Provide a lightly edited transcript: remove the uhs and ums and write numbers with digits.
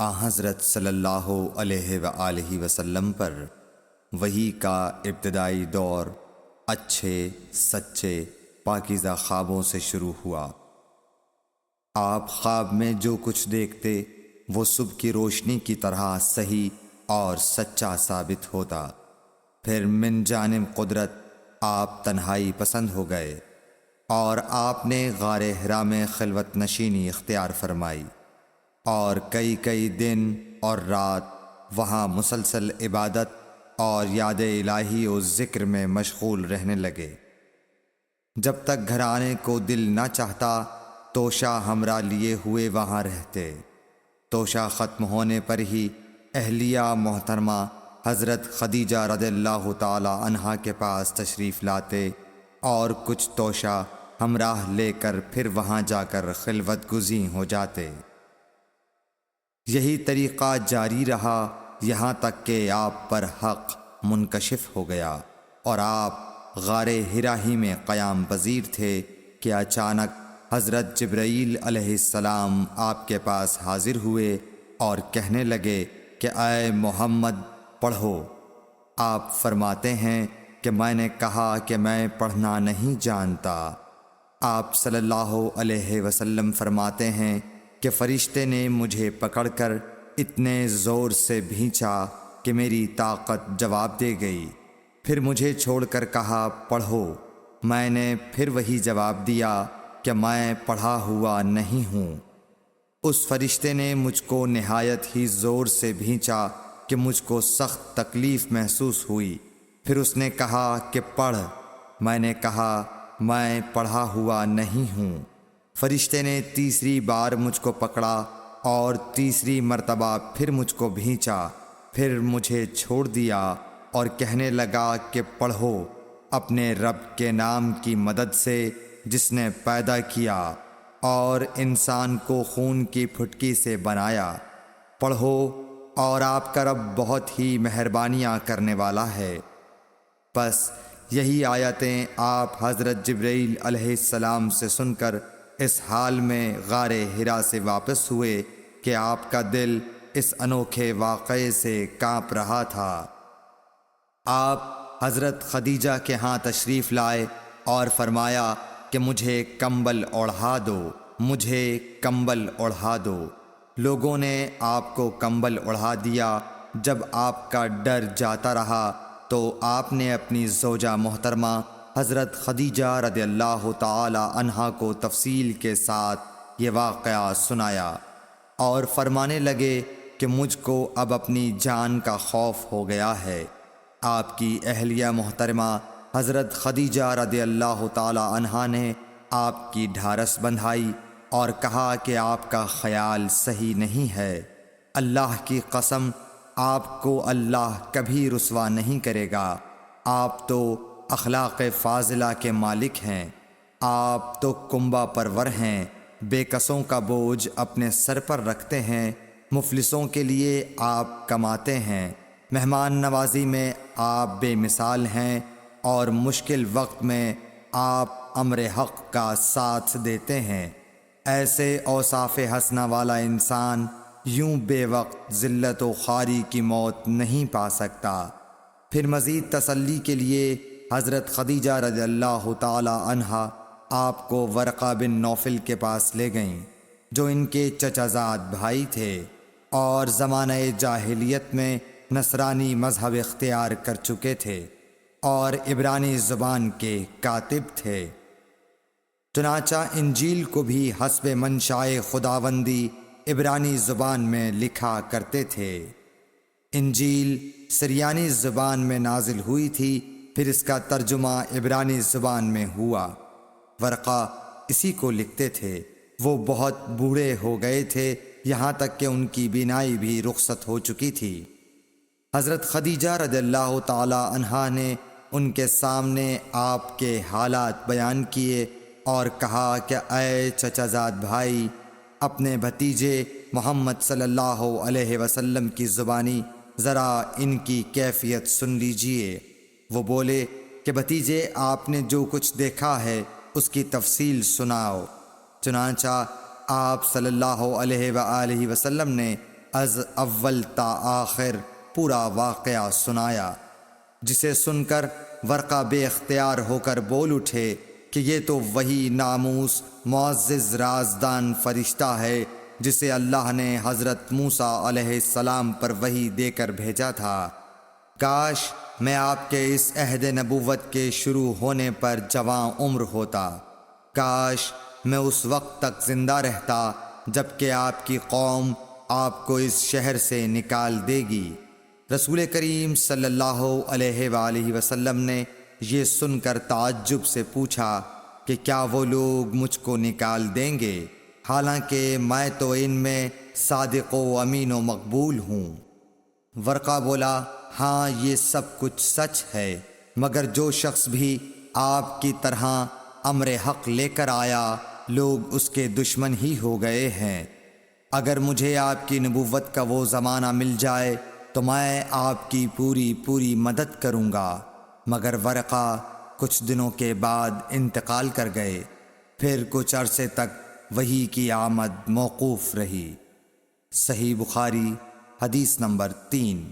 حضرت صلی اللہ علیہ وآلہ وسلم پر وحی کا ابتدائی دور اچھے سچے پاکیزہ خوابوں سے شروع ہوا۔ آپ خواب میں جو کچھ دیکھتے وہ صبح کی روشنی کی طرح صحیح اور سچا ثابت ہوتا۔ پھر من جانب قدرت آپ تنہائی پسند ہو گئے اور آپ نے غار حرا میں خلوت نشینی اختیار فرمائی اور کئی دن اور رات وہاں مسلسل عبادت اور یاد الہی و ذکر میں مشغول رہنے لگے۔ جب تک گھر آنے کو دل نہ چاہتا توشہ ہمراہ لیے ہوئے وہاں رہتے۔ توشہ ختم ہونے پر ہی اہلیہ محترمہ حضرت خدیجہ رضی اللہ تعالی عنہا کے پاس تشریف لاتے اور کچھ توشہ ہمراہ لے کر پھر وہاں جا کر خلوت گزین ہو جاتے۔ یہی طریقہ جاری رہا یہاں تک کہ آپ پر حق منکشف ہو گیا اور آپ غار حرا ہی میں قیام پذیر تھے کہ اچانک حضرت جبرائیل علیہ السلام آپ کے پاس حاضر ہوئے اور کہنے لگے کہ اے محمد پڑھو۔ آپ فرماتے ہیں کہ میں نے کہا کہ میں پڑھنا نہیں جانتا۔ آپ صلی اللہ علیہ وسلم فرماتے ہیں کہ فرشتے نے مجھے پکڑ کر اتنے زور سے بھینچا کہ میری طاقت جواب دے گئی۔ پھر مجھے چھوڑ کر کہا پڑھو۔ میں نے پھر وہی جواب دیا کہ میں پڑھا ہوا نہیں ہوں۔ اس فرشتے نے مجھ کو نہایت ہی زور سے بھینچا کہ مجھ کو سخت تکلیف محسوس ہوئی۔ پھر اس نے کہا کہ پڑھ۔ میں نے کہا میں پڑھا ہوا نہیں ہوں۔ فرشتے نے تیسری بار مجھ کو پکڑا اور تیسری مرتبہ پھر مجھ کو بھینچا۔ پھر مجھے چھوڑ دیا اور کہنے لگا کہ پڑھو اپنے رب کے نام کی مدد سے جس نے پیدا کیا اور انسان کو خون کی پھٹکی سے بنایا۔ پڑھو اور آپ کا رب بہت ہی مہربانیاں کرنے والا ہے۔ بس یہی آیتیں آپ حضرت جبرائیل علیہ السلام سے سن کر اس حال میں غار حرا سے واپس ہوئے کہ آپ کا دل اس انوکھے واقعے سے کانپ رہا تھا۔ آپ حضرت خدیجہ کے ہاں تشریف لائے اور فرمایا کہ مجھے کمبل اوڑھا دو، مجھے کمبل اوڑھا دو۔ لوگوں نے آپ کو کمبل اوڑھا دیا۔ جب آپ کا ڈر جاتا رہا تو آپ نے اپنی زوجہ محترمہ حضرت خدیجہ رضی اللہ تعالی عنہا کو تفصیل کے ساتھ یہ واقعہ سنایا اور فرمانے لگے کہ مجھ کو اب اپنی جان کا خوف ہو گیا ہے۔ آپ کی اہلیہ محترمہ حضرت خدیجہ رضی اللہ تعالی عنہا نے آپ کی ڈھارس بندھائی اور کہا کہ آپ کا خیال صحیح نہیں ہے۔ اللہ کی قسم آپ کو اللہ کبھی رسوا نہیں کرے گا۔ آپ تو اخلاق فاضلہ کے مالک ہیں۔ آپ تو کنبہ پرور ہیں، بے کسوں کا بوجھ اپنے سر پر رکھتے ہیں، مفلسوں کے لیے آپ کماتے ہیں، مہمان نوازی میں آپ بے مثال ہیں اور مشکل وقت میں آپ امر حق کا ساتھ دیتے ہیں۔ ایسے اوصاف حسنہ والا انسان یوں بے وقت ذلت و خواری کی موت نہیں پا سکتا۔ پھر مزید تسلی کے لیے حضرت خدیجہ رضی اللہ تعالی عنہا آپ کو ورقہ بن نوفل کے پاس لے گئیں جو ان کے چچا زاد بھائی تھے اور زمانہ جاہلیت میں نصرانی مذہب اختیار کر چکے تھے اور عبرانی زبان کے کاتب تھے۔ چنانچہ انجیل کو بھی حسب منشائے خداوندی عبرانی زبان میں لکھا کرتے تھے۔ انجیل سریانی زبان میں نازل ہوئی تھی، پھر اس کا ترجمہ عبرانی زبان میں ہوا۔ ورقہ اسی کو لکھتے تھے۔ وہ بہت بوڑھے ہو گئے تھے، یہاں تک کہ ان کی بینائی بھی رخصت ہو چکی تھی۔ حضرت خدیجہ رضی اللہ تعالی عنہا نے ان کے سامنے آپ کے حالات بیان کیے اور کہا کہ اے چچا زاد بھائی، اپنے بھتیجے محمد صلی اللہ علیہ وسلم کی زبانی ذرا ان کی کیفیت سن لیجئے۔ وہ بولے کہ بھتیجے آپ نے جو کچھ دیکھا ہے اس کی تفصیل سناؤ۔ چنانچہ آپ صلی اللہ علیہ وآلہ وسلم نے از اول تا آخر پورا واقعہ سنایا، جسے سن کر ورقہ بے اختیار ہو کر بول اٹھے کہ یہ تو وہی ناموس معزز رازدان فرشتہ ہے جسے اللہ نے حضرت موسیٰ علیہ السلام پر وحی دے کر بھیجا تھا۔ کاش میں آپ کے اس عہد نبوت کے شروع ہونے پر جواں عمر ہوتا، کاش میں اس وقت تک زندہ رہتا جب کہ آپ کی قوم آپ کو اس شہر سے نکال دے گی۔ رسول کریم صلی اللہ علیہ وآلہ وسلم نے یہ سن کر تعجب سے پوچھا کہ کیا وہ لوگ مجھ کو نکال دیں گے، حالانکہ میں تو ان میں صادق و امین و مقبول ہوں۔ ورقہ بولا، ہاں یہ سب کچھ سچ ہے، مگر جو شخص بھی آپ کی طرح امر حق لے کر آیا لوگ اس کے دشمن ہی ہو گئے ہیں۔ اگر مجھے آپ کی نبوت کا وہ زمانہ مل جائے تو میں آپ کی پوری مدد کروں گا، مگر ورقہ کچھ دنوں کے بعد انتقال کر گئے، پھر کچھ عرصے تک وحی کی آمد موقوف رہی۔ صحیح بخاری حدیث نمبر 3۔